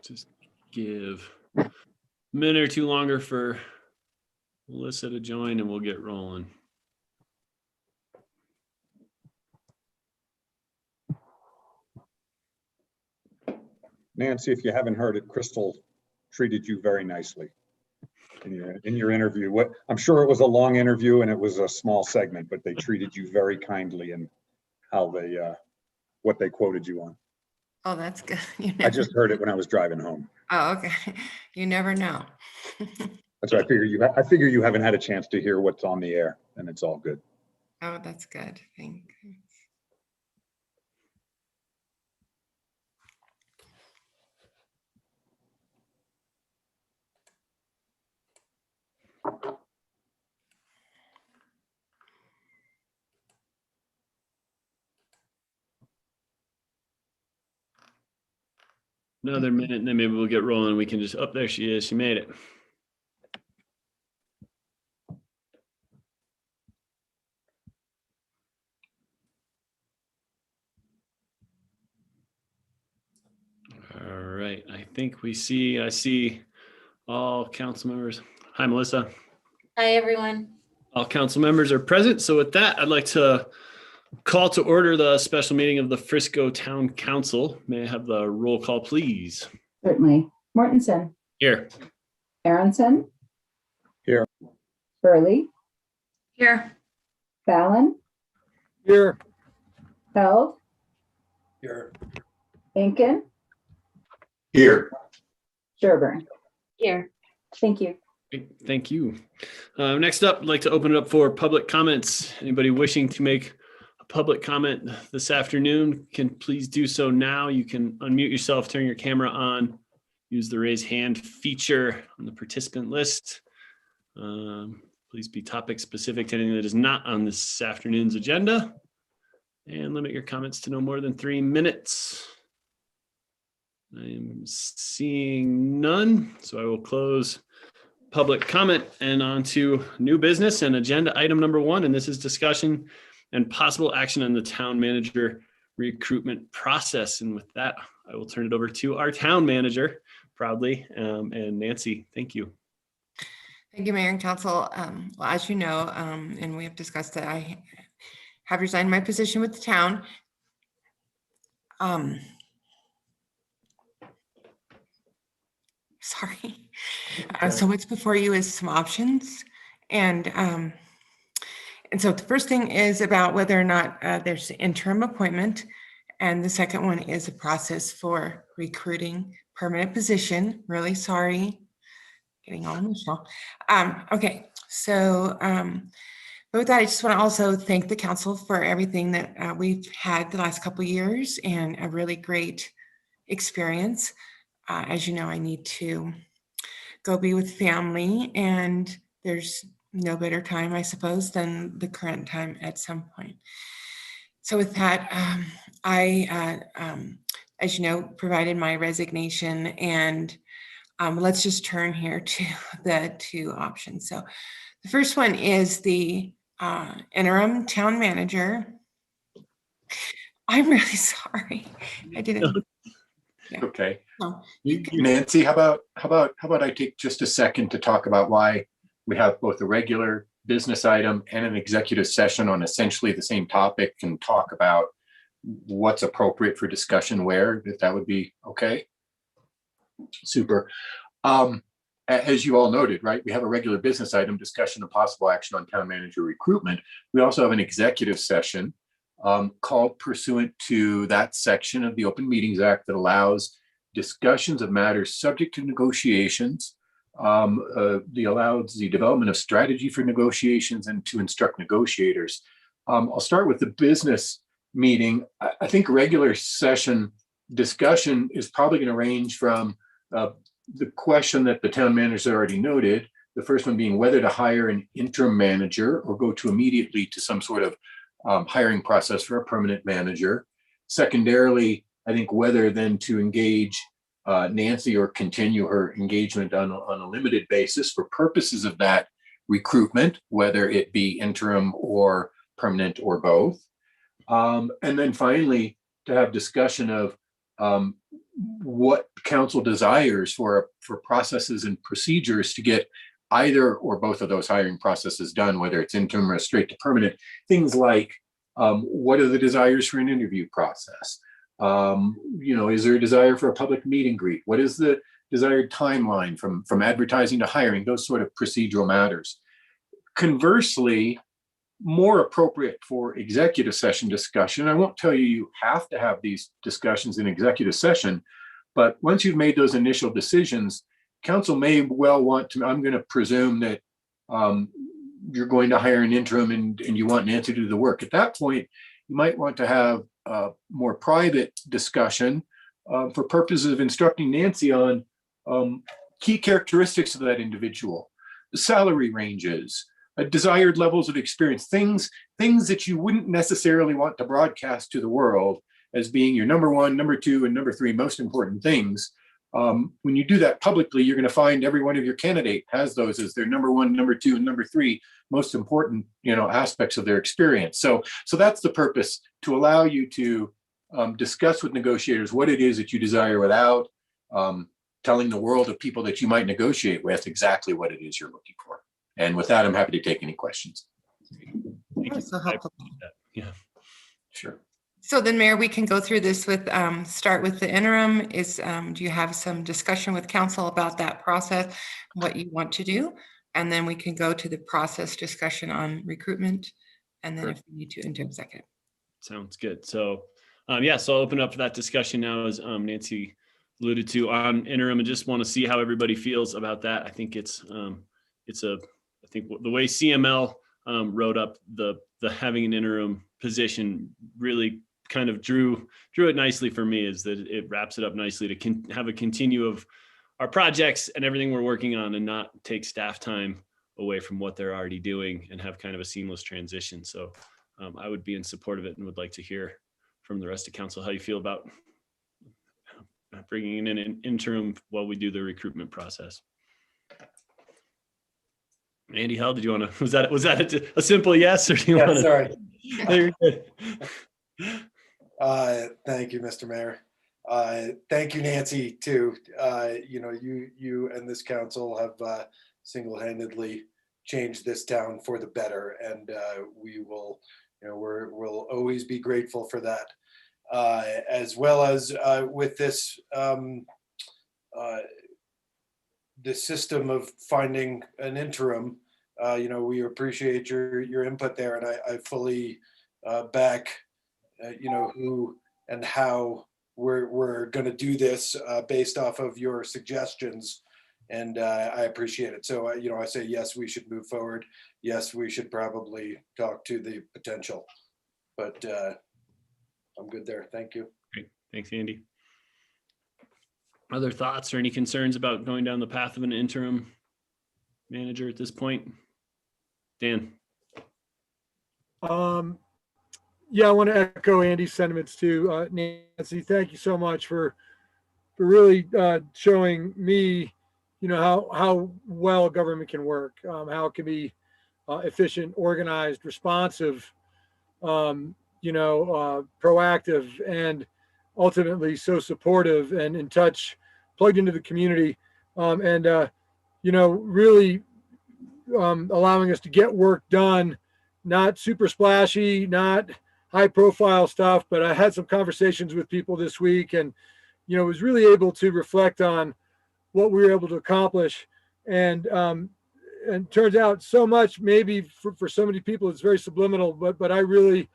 just give a minute or two longer for Melissa to join and we'll get rolling. Nancy, if you haven't heard it, Crystal treated you very nicely in your interview. I'm sure it was a long interview and it was a small segment, but they treated you very kindly in how they what they quoted you on. Oh, that's good. I just heard it when I was driving home. Oh, okay. You never know. That's why I figure you haven't had a chance to hear what's on the air, and it's all good. Oh, that's good. Thank you. Another minute and then maybe we'll get rolling. We can just, oh, there she is. She made it. All right. I think I see all council members. Hi, Melissa. Hi, everyone. All council members are present. So with that, I'd like to call to order the special meeting of the Frisco Town Council. May I have the roll call, please? Certainly. Mortensen. Here. Aronson. Here. Burley. Here. Fallon. Here. Held. Here. Incan. Here. Sherburne. Here. Thank you. Great, thank you. Next up, I'd like to open it up for public comments. Anybody wishing to make a public comment this afternoon can please do so now. You can unmute yourself, turn your camera on, use the raise hand feature on the participant list. Please be topic specific to anything that is not on this afternoon's agenda, and limit your comments to no more than 3 minutes. I am seeing none, so I will close public comment and on to new business and agenda item number 1. And this is discussion and possible action on the town manager recruitment process. And with that, I will turn it over to our town manager proudly. And Nancy, thank you. Thank you, Mayor and Council. Well, as you know, and we have discussed that I have resigned my position with the town. Sorry. So what's before you is some options. And so the first thing is about whether or not there's an interim appointment. And the second one is a process for recruiting permanent position. Really sorry. Getting all emotional. Okay, so but with that, I just want to also thank the council for everything that we've had the last couple of years and a really great experience. As you know, I need to go be with family, and there's no better time, I suppose, than the current time at some point. So with that, as you know, provided my resignation, and let's just turn here to the 2 options. So the first one is the interim town manager. I'm really sorry. I didn't. Yeah. Okay. No, Nancy, how about I take just a second to talk about why we have both a regular business item and an executive session on essentially the same topic, and talk about what's appropriate for discussion where, if that would be okay. Super. As you all noted, right, we have a regular business item, discussion of possible action on town manager recruitment. We also have an executive session called pursuant to that section of the Open Meetings Act that allows discussions of matters subject to negotiations, allows the development of strategy for negotiations, and to instruct negotiators. I'll start with the business meeting. I think regular session discussion is probably going to range from the question that the town manager already noted, the first one being whether to hire an interim manager or go to immediately to some sort of hiring process for a permanent manager. Secondarily, I think whether then to engage Nancy or continue her engagement on a limited basis for purposes of that recruitment, whether it be interim or permanent or both. And then finally, to have discussion of what council desires for processes and procedures to get either or both of those hiring processes done, whether it's interim or straight to permanent. Things like, what are the desires for an interview process? Is there a desire for a public meet and greet? What is the desired timeline from advertising to hiring? Those sort of procedural matters. Conversely, more appropriate for executive session discussion. I won't tell you you have to have these discussions in executive session, but once you've made those initial decisions, council may well want to, I'm going to presume that you're going to hire an interim and you want Nancy to do the work. At that point, you might want to have a more private discussion for purposes of instructing Nancy on key characteristics of that individual, salary ranges, desired levels of experience, things that you wouldn't necessarily want to broadcast to the world as being your number one, number two, and number three most important things. When you do that publicly, you're going to find every one of your candidate has those as their number one, number two, and number three most important, aspects of their experience. So that's the purpose, to allow you to discuss with negotiators what it is that you desire without telling the world of people that you might negotiate with exactly what it is you're looking for. And with that, I'm happy to take any questions. Thank you. So helpful. I appreciate that. Yeah. Sure. So then, Mayor, we can go through this with, start with the interim. Do you have some discussion with council about that process, what you want to do? And then we can go to the process discussion on recruitment. And then Sure. if we need to, into executive. Sounds good. So, so I'll open up for that discussion now, as Nancy alluded to, on interim, and just want to see how everybody feels about that. I think I think the way CML wrote up the having an interim position really kind of drew it nicely for me, is that it wraps it up nicely to have a continue of our projects and everything we're working on, and not take staff time away from what they're already doing, and have kind of a seamless transition. So I would be in support of it, and would like to hear from the rest of council how you feel about bringing in an interim while we do the recruitment process. Andy, Hell, did you want to, was that a simple yes, or do you Yeah, want to? sorry. You're good. Thank you, Mr. Mayor. Thank you, Nancy, too. You and this council have single-handedly changed this town for the better, and we will, we'll always be grateful for that. As well as with this the system of finding an interim, we appreciate your input there, and I fully back, who and how we're going to do this based off of your suggestions, and I appreciate it. So, I say yes, we should move forward. Yes, we should probably talk to the potential, but I'm good there. Thank you. Great. Thanks, Andy. Other thoughts or any concerns about going down the path of an interim manager at this point? Dan? Yeah, I want to echo Andy's sentiments too. Nancy, thank you so much for really showing me, how well government can work, how it can be efficient, organized, responsive, proactive, and ultimately so supportive and in touch, plugged into the community, really allowing us to get work done, not super splashy, not high profile stuff, but I had some conversations with people this week, and was really able to reflect on what we were able to accomplish, and turns out so much maybe for so many people it's very subliminal, but I really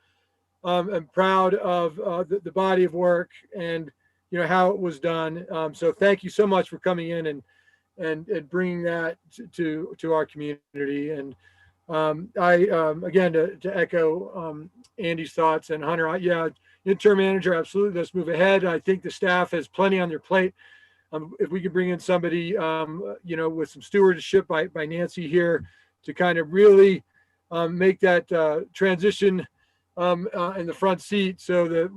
am proud of the body of work and how it was done. So thank you so much for coming in and bringing that to our community. And again, to echo Andy's thoughts, and Hunter, interim manager, absolutely, let's move ahead. I think the staff has plenty on their plate. If we could bring in somebody, with some stewardship by Nancy here to kind of really make that transition in the front seat, so that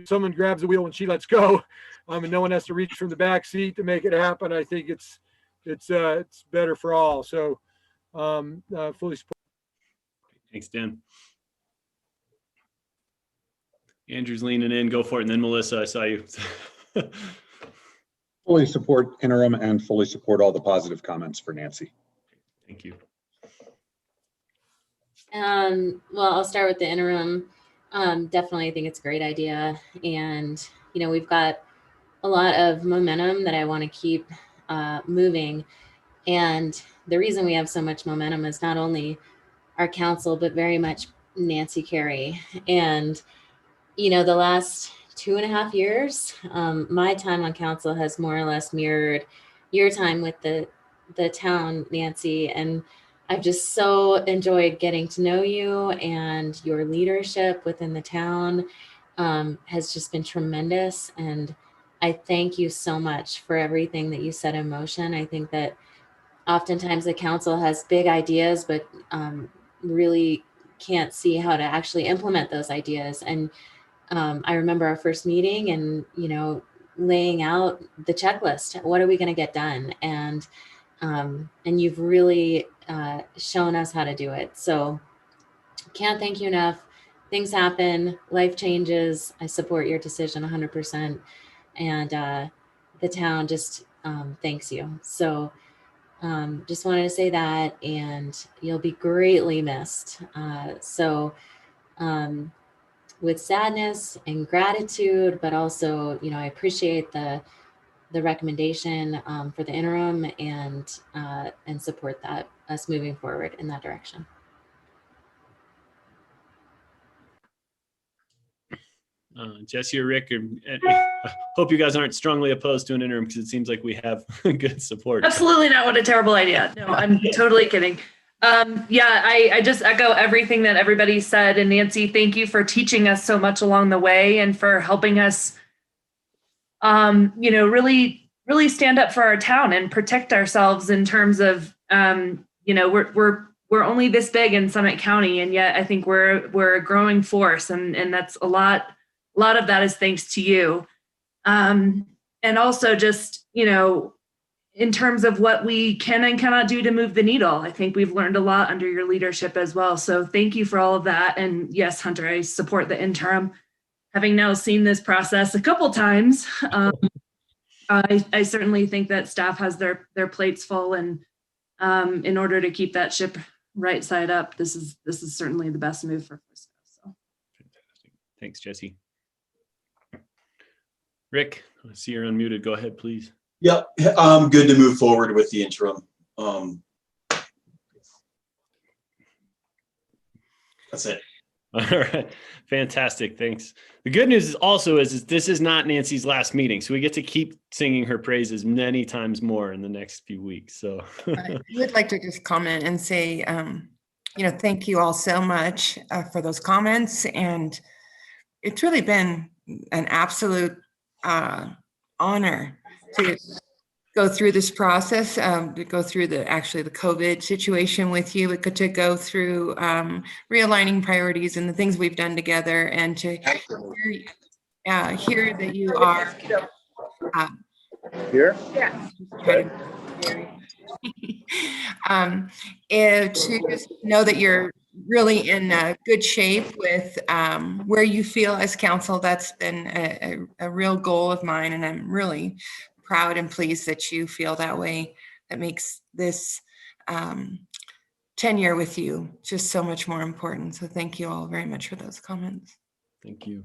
someone grabs the wheel and she lets go, and no one has to reach from the back seat to make it happen. I think it's better for all. So fully support. Thanks, Dan. Andrew's leaning in. Go for it. And then Melissa, I saw you. Fully support interim and fully support all the positive comments for Nancy. Thank you. Well, I'll start with the interim. Definitely, I think it's a great idea. And, we've got a lot of momentum that I want to keep moving. And the reason we have so much momentum is not only our council, but very much Nancy Carey. And, the last 2.5 years, my time on council has more or less mirrored your time with the town, Nancy. And I've just so enjoyed getting to know you, and your leadership within the town has just been tremendous. And I thank you so much for everything that you set in motion. I think that oftentimes the council has big ideas, but really can't see how to actually implement those ideas. And I remember our first meeting and, laying out the checklist. What are we going to get done? And you've really shown us how to do it. So can't thank you enough. Things happen, life changes. I support your decision 100%. And the town just thanks you. So just wanted to say that, and you'll be greatly missed. With sadness and gratitude, but also, I appreciate the recommendation for the interim, and support that, us moving forward in that direction. Jesse or Rick, I hope you guys aren't strongly opposed to an interim, because it seems like we have good support. Absolutely not. What a terrible idea. No, I'm totally kidding. I just echo everything that everybody said. And Nancy, thank you for teaching us so much along the way, and for helping us, really, really stand up for our town and protect ourselves in terms of, we're only this big in Summit County, and yet I think we're a growing force, and that's a lot of that is thanks to you. And also just, in terms of what we can and cannot do to move the needle, I think we've learned a lot under your leadership as well. So thank you for all of that. And yes, Hunter, I support the interim. Having now seen this process a couple times, I certainly think that staff has their plates full, and in order to keep that ship right side up, this is certainly the best move for Frisco. So fantastic. Thanks, Jesse. Rick, I see you're unmuted. Go ahead, please. Yep, good to move forward with the interim. That's it. All right, fantastic. Thanks. The good news is this is not Nancy's last meeting, so we get to keep singing her praises many times more in the next few weeks. So I would like to just comment and say, thank you all so much for those comments. And it's really been an absolute honor to go through this process, to go through the COVID situation with you, to go through realigning priorities and the things we've done together, and to hear that you are here. Yeah. To just know that you're really in good shape with where you feel as council. That's been a real goal of mine, and I'm really proud and pleased that you feel that way. That makes this tenure with you just so much more important. So thank you all very much for those comments. Thank you.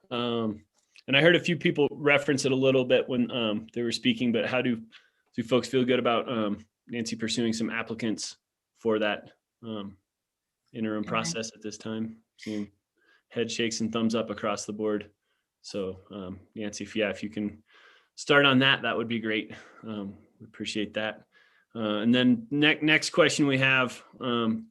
And I heard a few people reference it a little bit when they were speaking, but how do folks feel good about Nancy pursuing some applicants for that interim process at this time? Seeing head shakes and thumbs up across the board. So Nancy, if you can start on that, that would be great. We appreciate that. And then next question we have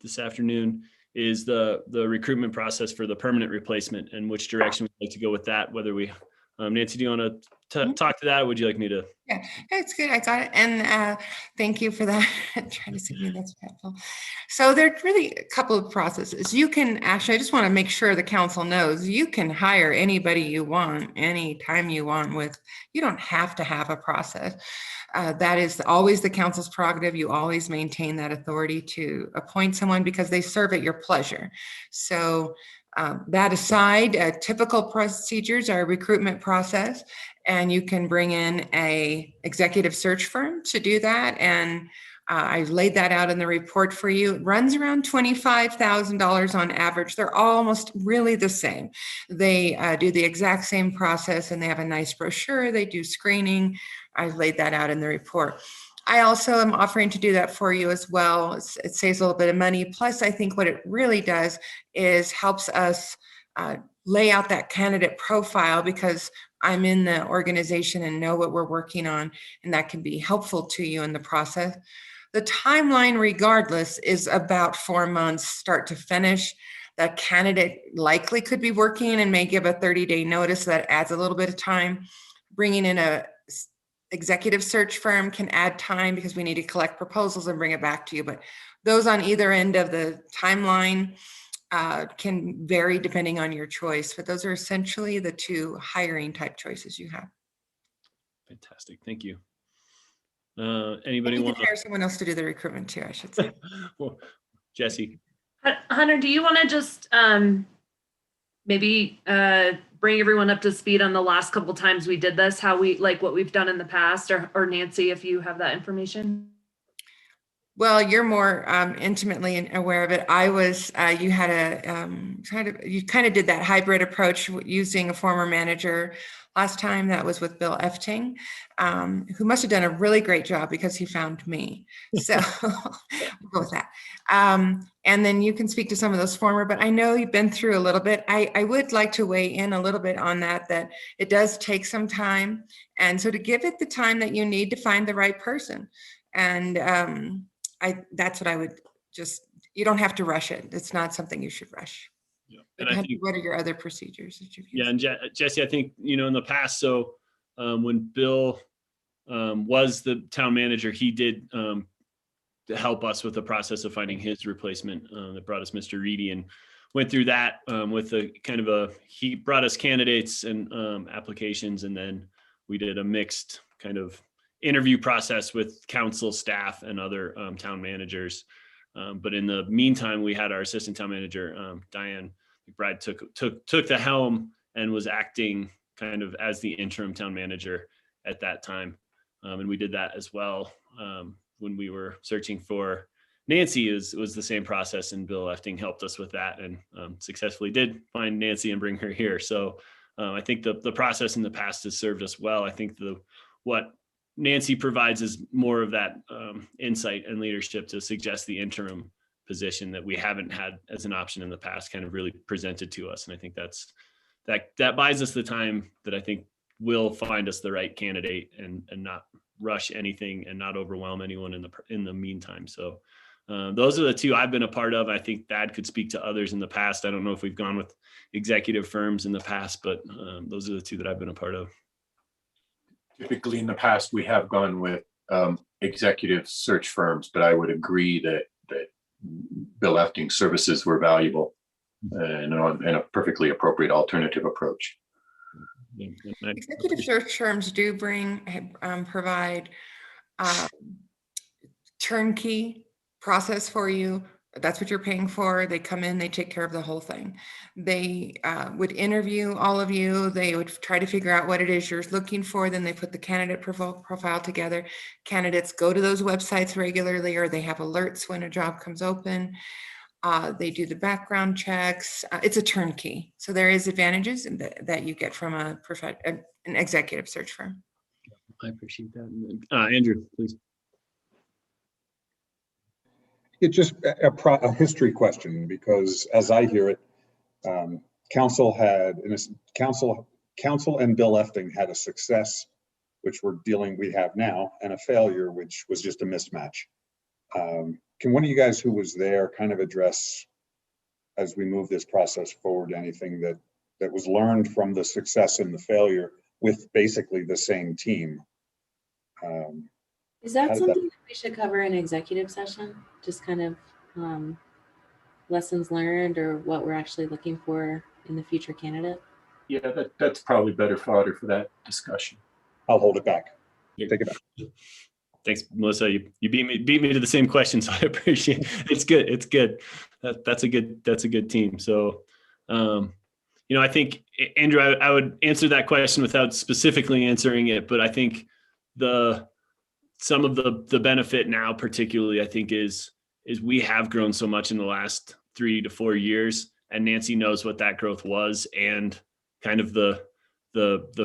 this afternoon is the recruitment process for the permanent replacement, and which direction we'd like to go with that. Whether we, Nancy, do you want to talk to that, or would you like me to? Yeah, it's good. I got it. And thank you for that. Trying to see me, that's helpful. So there's really a couple of processes. You can actually, I just want to make sure the council knows, you can hire anybody you want, anytime you want you don't have to have a process. That is always the council's prerogative. You always maintain that authority to appoint someone because they serve at your pleasure. So That aside, typical procedures are recruitment process, and you can bring in a executive search firm to do that. And I've laid that out in the report for you. It runs around $25,000 on average. They're almost really the same. They do the exact same process, and they have a nice brochure. They do screening. I've laid that out in the report. I also am offering to do that for you as well. It saves a little bit of money. Plus, I think what it really does is helps us lay out that candidate profile, because I'm in the organization and know what we're working on, and that can be helpful to you in the process. The timeline, regardless, is about 4 months start to finish. The candidate likely could be working and may give a 30-day notice. That adds a little bit of time. Bringing in a executive search firm can add time because we need to collect proposals and bring it back to you. But those on either end of the timeline can vary depending on your choice. But those are essentially the two hiring type choices you have. Fantastic. Thank you. Anybody You want can hire someone else to do the recruitment too, I should say. well, Jesse? Hunter, do you want to just maybe bring everyone up to speed on the last couple times we did this, how we like what we've done in the past, or Nancy, if you have that information? Well, you're more intimately aware of it. I was, you had a you kind of did that hybrid approach using a former manager last time. That was with Bill Efting, who must have done a really great job because he found me. So we'll go with that. And then you can speak to some of those former, but I know you've been through a little bit. I would like to weigh in a little bit on that it does take some time. And so to give it the time that you need to find the right person. And that's what I would you don't have to rush it. It's not something you should rush. Yeah. And I think, what are your other procedures that you've used? Yeah, and Jesse, I think, in the past, so when Bill was the town manager, he did to help us with the process of finding his replacement. That brought us Mr. Reedy, and went through that with a kind of he brought us candidates and applications, and then we did a mixed kind of interview process with council staff and other town managers. But in the meantime, we had our assistant town manager, Diane McBride, took the helm and was acting kind of as the interim town manager at that time. And we did that as well when we were searching for Nancy. Was the same process, and Bill Efting helped us with that, and successfully did find Nancy and bring her here. So I think the process in the past has served us well. I think what Nancy provides is more of that insight and leadership to suggest the interim position that we haven't had as an option in the past kind of really presented to us. And I think that buys us the time that I think will find us the right candidate, and not rush anything and not overwhelm anyone in the meantime. So those are the two I've been a part of. I think Thad could speak to others in the past. I don't know if we've gone with executive firms in the past, but those are the two that I've been a part of. Typically in the past, we have gone with executive search firms, but I would agree that Bill Efting's services were valuable and a perfectly appropriate alternative approach. Executive search firms do provide turnkey process for you. That's what you're paying for. They come in, they take care of the whole thing. They would interview all of you. They would try to figure out what it is you're looking for. Then they put the candidate profile together. Candidates go to those websites regularly, or they have alerts when a job comes open. They do the background checks. It's a turnkey. So there is advantages that you get from an executive search firm. I appreciate that. Andrew, please. It's just a history question, because as I hear it, council and Bill Efting had a success, which we have now, and a failure, which was just a mismatch. Can one of you guys who was there kind of address, as we move this process forward, anything that was learned from the success and the failure with basically the same team? Is that something that we should cover in executive session? Just kind of lessons learned, or what we're actually looking for in the future candidate? Yeah, that's probably better fodder for that discussion. I'll hold it back. Take it back. Thanks, Melissa. You beat me to the same question, so I appreciate it. It's good. It's good. That's a good team. So I think, Andrew, I would answer that question without specifically answering it, but I think some of the benefit now, particularly, I think is we have grown so much in the last 3 to 4 years, and Nancy knows what that growth was, and kind of the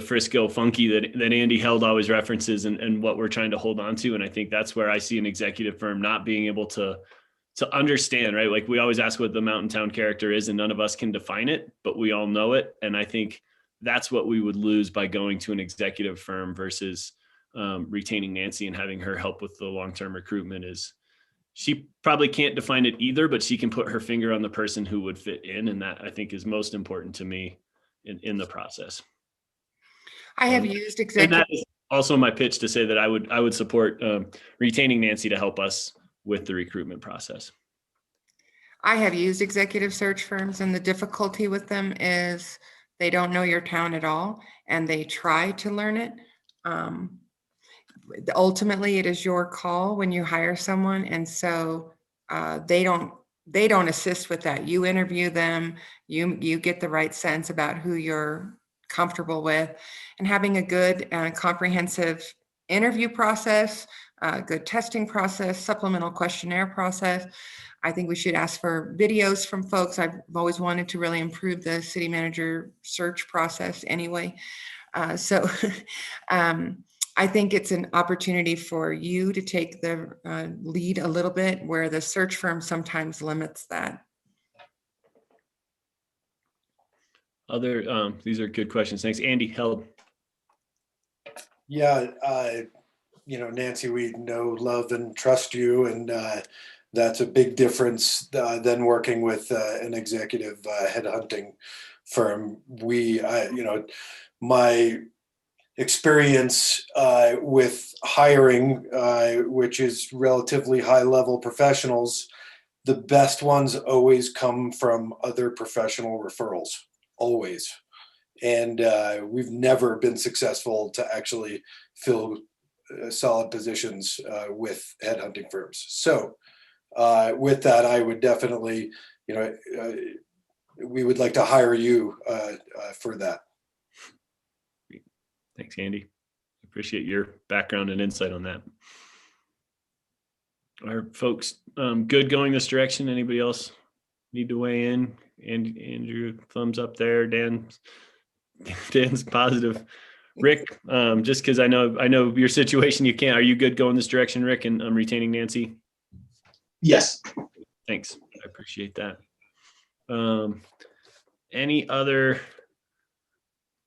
Frisco funky that Andy Held always references, and what we're trying to hold on to. And I think that's where I see an executive firm not being able to understand, right? Like, we always ask what the mountain town character is, and none of us can define it, but we all know it. And I think that's what we would lose by going to an executive firm versus retaining Nancy and having her help with the long-term recruitment. Is she probably can't define it either, but she can put her finger on the person who would fit in. And that, I think, is most important to me in the process. I have used And executive. that is also my pitch to say that I would support retaining Nancy to help us with the recruitment process. I have used executive search firms, and the difficulty with them is they don't know your town at all, and they try to learn it. Ultimately, it is your call when you hire someone, and so they don't assist with that. You interview them, you get the right sense about who you're comfortable with, and having a good and comprehensive interview process, good testing process, supplemental questionnaire process. I think we should ask for videos from folks. I've always wanted to really improve the city manager search process anyway. So I think it's an opportunity for you to take the lead a little bit, where the search firm sometimes limits that. These are good questions. Thanks. Andy Held. Yeah, Nancy, we know, love, and trust you, and that's a big difference than working with an executive headhunting firm. My experience with hiring, which is relatively high-level professionals, the best ones always come from other professional referrals, always. And we've never been successful to actually fill solid positions with headhunting firms. So with that, I would definitely, we would like to hire you for that. Thanks, Andy. Appreciate your background and insight on that. Are folks good going this direction? Anybody else need to weigh in? And Andrew, thumbs up there. Dan's positive. Rick, just because I know your situation, you can't. Are you good going this direction, Rick? And I'm retaining Nancy. Yes. Thanks. I appreciate that. Any other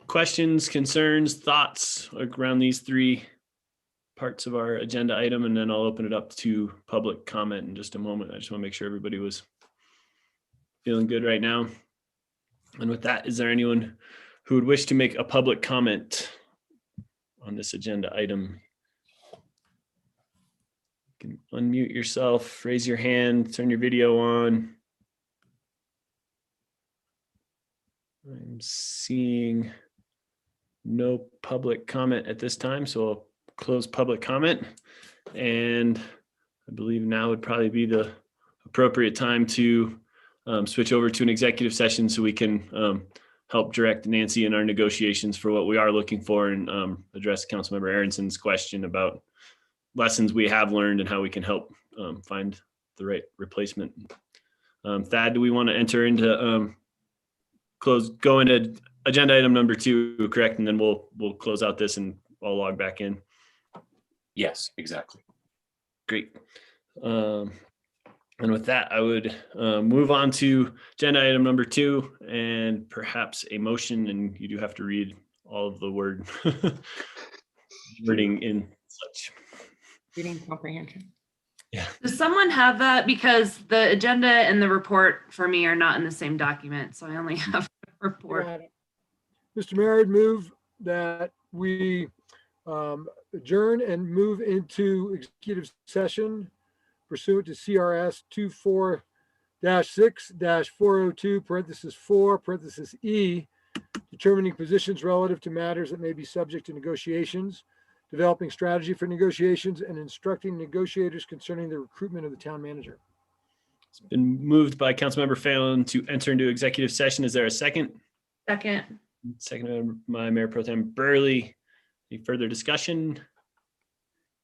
questions, concerns, thoughts around these 3 parts of our agenda item? And then I'll open it up to public comment in just a moment. I just want to make sure everybody was feeling good right now. And with that, is there anyone who would wish to make a public comment on this agenda item? You can unmute yourself, raise your hand, turn your video on. I'm seeing no public comment at this time, so I'll close public comment. And I believe now would probably be the appropriate time to switch over to an executive session so we can help direct Nancy in our negotiations for what we are looking for, and address Councilmember Aronson's question about lessons we have learned and how we can help find the right replacement. Thad, do we want to enter into go into agenda item number 2, correct? And then we'll close out this and I'll log back in. Yes, exactly. Great. And with that, I would move on to agenda item number 2, and perhaps a motion, and you do have to read all of the wording in such. Reading comprehension. Yeah. Does someone have that? Because the agenda and the report for me are not in the same document, so I only have the report. Mr. Mayor, I'd move that we adjourn and move into executive session pursuant to CRS 24-6-402 parenthesis 4 parenthesis E, determining positions relative to matters that may be subject to negotiations, developing strategy for negotiations, and instructing negotiators concerning the recruitment of the town manager. It's been moved by Councilmember Phelan to enter into executive session. Is there a second? Second. Seconded by Mayor Pro Tem Burley. Any further discussion?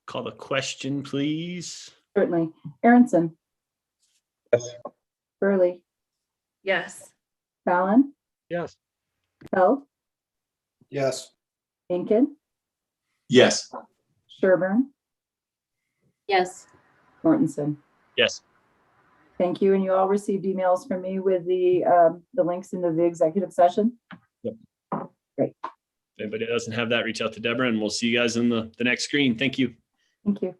Call the question, please. Certainly. Aronson, Yes. Burley, Yes. Fallon, Yes. Held, Yes. Incan, Yes. Sherburne, Yes. Mortensen. Yes. Thank you. And you all received emails from me with the links into the executive session. If anybody doesn't have that, reach out to Deborah and we'll see you guys in the next screen. Thank you. Thank you.